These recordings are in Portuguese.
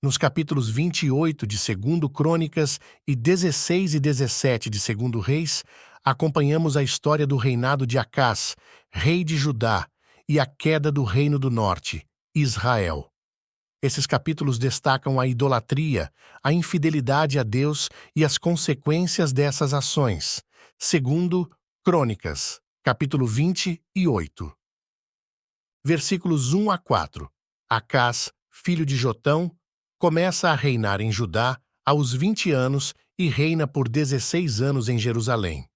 Nos capítulos 28 de 2 Crônicas e 16 e 17 de 2 Reis, acompanhamos a história do reinado de Acás, rei de Judá, e a queda do reino do norte, Israel. Esses capítulos destacam a idolatria, a infidelidade a Deus e as consequências dessas ações. 2 Crônicas, capítulo 28. Versículos 1 a 4. Acás, filho de Jotão, começa a reinar em Judá aos 20 anos e reina por 16 anos em Jerusalém.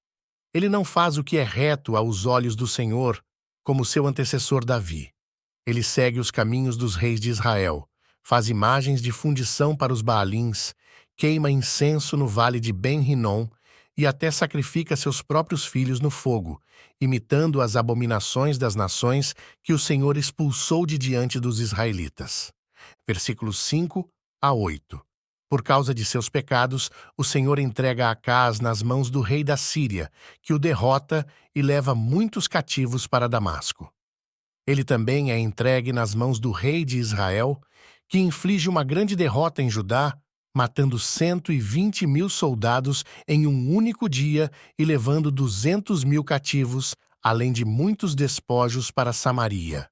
Ele não faz o que é reto aos olhos do Senhor, como seu antecessor Davi. Ele segue os caminhos dos reis de Israel, faz imagens de fundição para os Baalins, queima incenso no vale de Ben-Rinom e até sacrifica seus próprios filhos no fogo, imitando as abominações das nações que o Senhor expulsou de diante dos israelitas. Versículos 5 a 8. Por causa de seus pecados, o Senhor entrega Acás nas mãos do rei da Síria, que o derrota e leva muitos cativos para Damasco. Ele também é entregue nas mãos do rei de Israel, que inflige uma grande derrota em Judá, matando 120.000 soldados em um único dia e levando 200.000 cativos, além de muitos despojos para Samaria.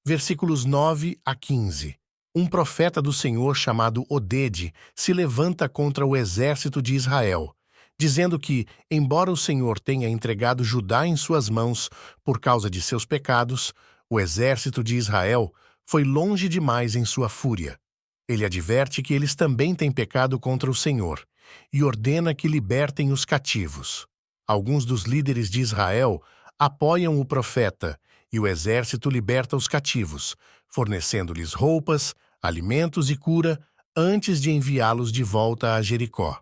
Versículos 9 a 15. Um profeta do Senhor chamado Odede se levanta contra o exército de Israel, dizendo que, embora o Senhor tenha entregado Judá em suas mãos por causa de seus pecados, o exército de Israel foi longe demais em sua fúria. Ele adverte que eles também têm pecado contra o Senhor e ordena que libertem os cativos. Alguns dos líderes de Israel apoiam o profeta e o exército liberta os cativos, fornecendo-lhes roupas, alimentos e cura antes de enviá-los de volta a Jericó.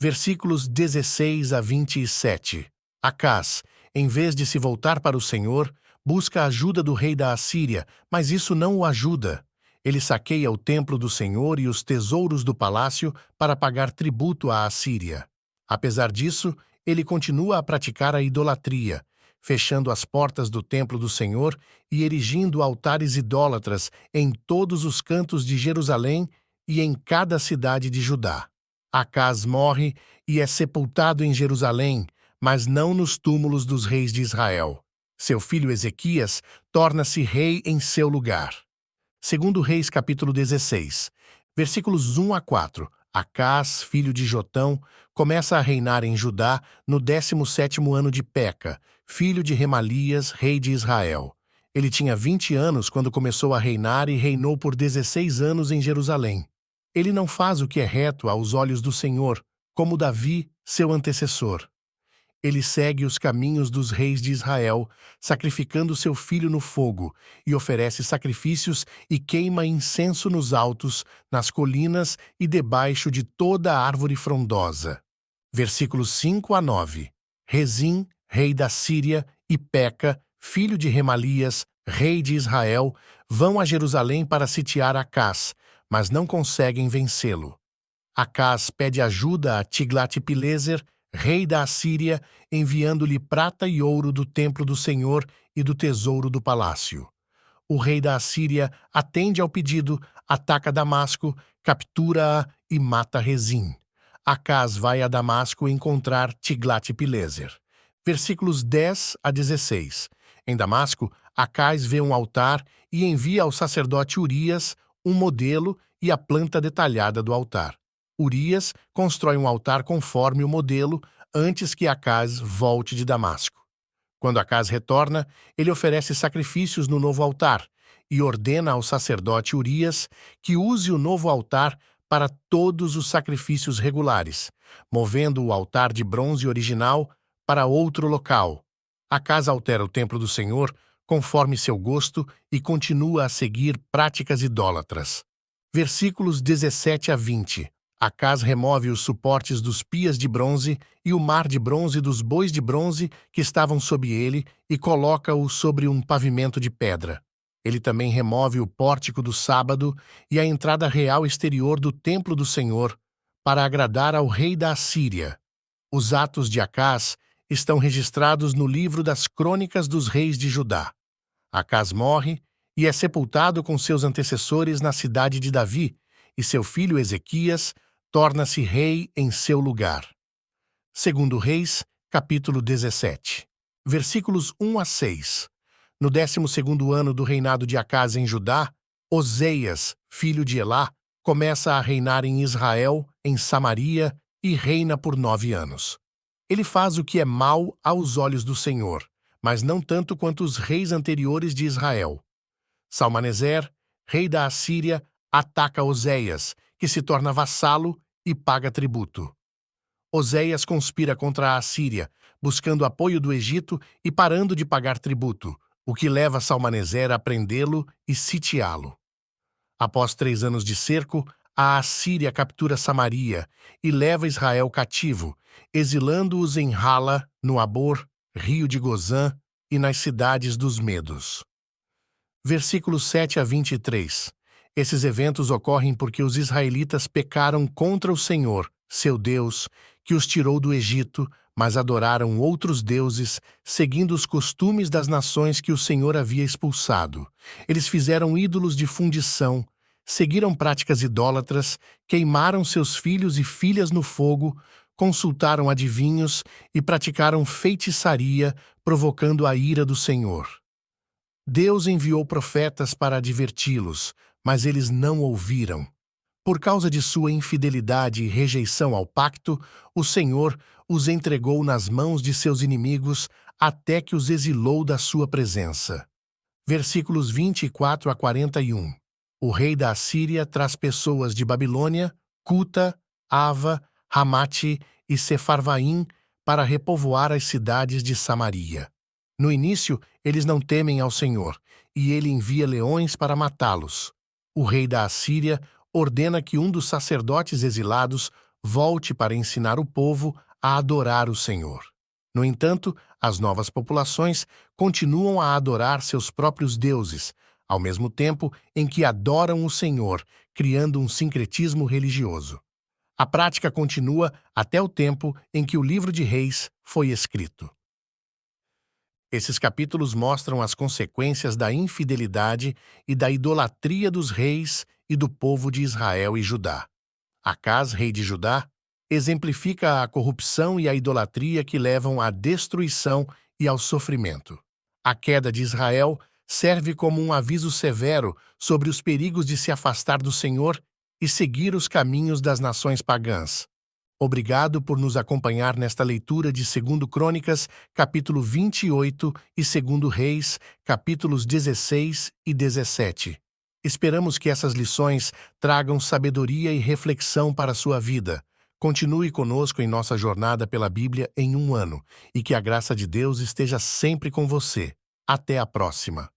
Versículos 16 a 27. Acás, em vez de se voltar para o Senhor, busca a ajuda do rei da Assíria, mas isso não o ajuda. Ele saqueia o templo do Senhor e os tesouros do palácio para pagar tributo à Assíria. Apesar disso, ele continua a praticar a idolatria, fechando as portas do templo do Senhor e erigindo altares idólatras em todos os cantos de Jerusalém e em cada cidade de Judá. Acás morre e é sepultado em Jerusalém, mas não nos túmulos dos reis de Israel. Seu filho Ezequias torna-se rei em seu lugar. 2 Reis capítulo 16, versículos 1 a 4. Acás, filho de Jotão, começa a reinar em Judá no 17º ano de Peca, filho de Remalias, rei de Israel. Ele tinha 20 anos quando começou a reinar e reinou por 16 anos em Jerusalém. Ele não faz o que é reto aos olhos do Senhor, como Davi, seu antecessor. Ele segue os caminhos dos reis de Israel, sacrificando seu filho no fogo, e oferece sacrifícios e queima incenso nos altos, nas colinas e debaixo de toda a árvore frondosa. Versículos 5 a 9. Rezim, rei da Síria, e Peca, filho de Remalias, rei de Israel, vão a Jerusalém para sitiar Acás, mas não conseguem vencê-lo. Acás pede ajuda a Tiglat-Pileser, rei da Assíria, enviando-lhe prata e ouro do templo do Senhor e do tesouro do palácio. O rei da Assíria atende ao pedido, ataca Damasco, captura-a e mata Rezim. Acás vai a Damasco encontrar Tiglat-Pileser. Versículos 10 a 16. Em Damasco, Acás vê um altar e envia ao sacerdote Urias um modelo e a planta detalhada do altar. Urias constrói um altar conforme o modelo antes que Acás volte de Damasco. Quando Acás retorna, ele oferece sacrifícios no novo altar e ordena ao sacerdote Urias que use o novo altar para todos os sacrifícios regulares, movendo o altar de bronze original para outro local. Acás altera o templo do Senhor conforme seu gosto e continua a seguir práticas idólatras. Versículos 17 a 20. Acás remove os suportes dos pias de bronze e o mar de bronze dos bois de bronze que estavam sob ele e coloca-o sobre um pavimento de pedra. Ele também remove o pórtico do sábado e a entrada real exterior do templo do Senhor para agradar ao rei da Assíria. Os atos de Acás estão registrados no livro das Crônicas dos Reis de Judá. Acás morre e é sepultado com seus antecessores na cidade de Davi, e seu filho Ezequias torna-se rei em seu lugar. Segundo Reis, capítulo 17. Versículos 1 a 6. No 12º ano do reinado de Acás em Judá, Oseias, filho de Elá, começa a reinar em Israel, em Samaria, e reina por 9 anos. Ele faz o que é mal aos olhos do Senhor, mas não tanto quanto os reis anteriores de Israel. Salmaneser, rei da Assíria, ataca Oseias, que se torna vassalo e paga tributo. Oseias conspira contra a Assíria, buscando apoio do Egito e parando de pagar tributo, o que leva Salmaneser a prendê-lo e sitiá-lo. Após 3 anos de cerco, a Assíria captura Samaria e leva Israel cativo, exilando-os em Hala, no Abor, rio de Gozã e nas cidades dos Medos. Versículos 7 a 23. Esses eventos ocorrem porque os israelitas pecaram contra o Senhor, seu Deus, que os tirou do Egito, mas adoraram outros deuses, seguindo os costumes das nações que o Senhor havia expulsado. Eles fizeram ídolos de fundição, seguiram práticas idólatras, queimaram seus filhos e filhas no fogo, consultaram adivinhos e praticaram feitiçaria, provocando a ira do Senhor. Deus enviou profetas para adverti-los, mas eles não ouviram. Por causa de sua infidelidade e rejeição ao pacto, o Senhor os entregou nas mãos de seus inimigos até que os exilou da sua presença. Versículos 24 a 41. O rei da Assíria traz pessoas de Babilônia, Cuta, Ava, Ramate e Sefarvaim para repovoar as cidades de Samaria. No início, eles não temem ao Senhor, e ele envia leões para matá-los. O rei da Assíria ordena que um dos sacerdotes exilados volte para ensinar o povo a adorar o Senhor. No entanto, as novas populações continuam a adorar seus próprios deuses, ao mesmo tempo em que adoram o Senhor, criando um sincretismo religioso. A prática continua até o tempo em que o livro de Reis foi escrito. Esses capítulos mostram as consequências da infidelidade e da idolatria dos reis e do povo de Israel e Judá. Acás, rei de Judá, exemplifica a corrupção e a idolatria que levam à destruição e ao sofrimento. A queda de Israel serve como um aviso severo sobre os perigos de se afastar do Senhor e seguir os caminhos das nações pagãs. Obrigado por nos acompanhar nesta leitura de 2 Crônicas, capítulo 28 e 2 Reis, capítulos 16 e 17. Esperamos que essas lições tragam sabedoria e reflexão para a sua vida. Continue conosco em nossa jornada pela Bíblia em um ano e que a graça de Deus esteja sempre com você. Até a próxima!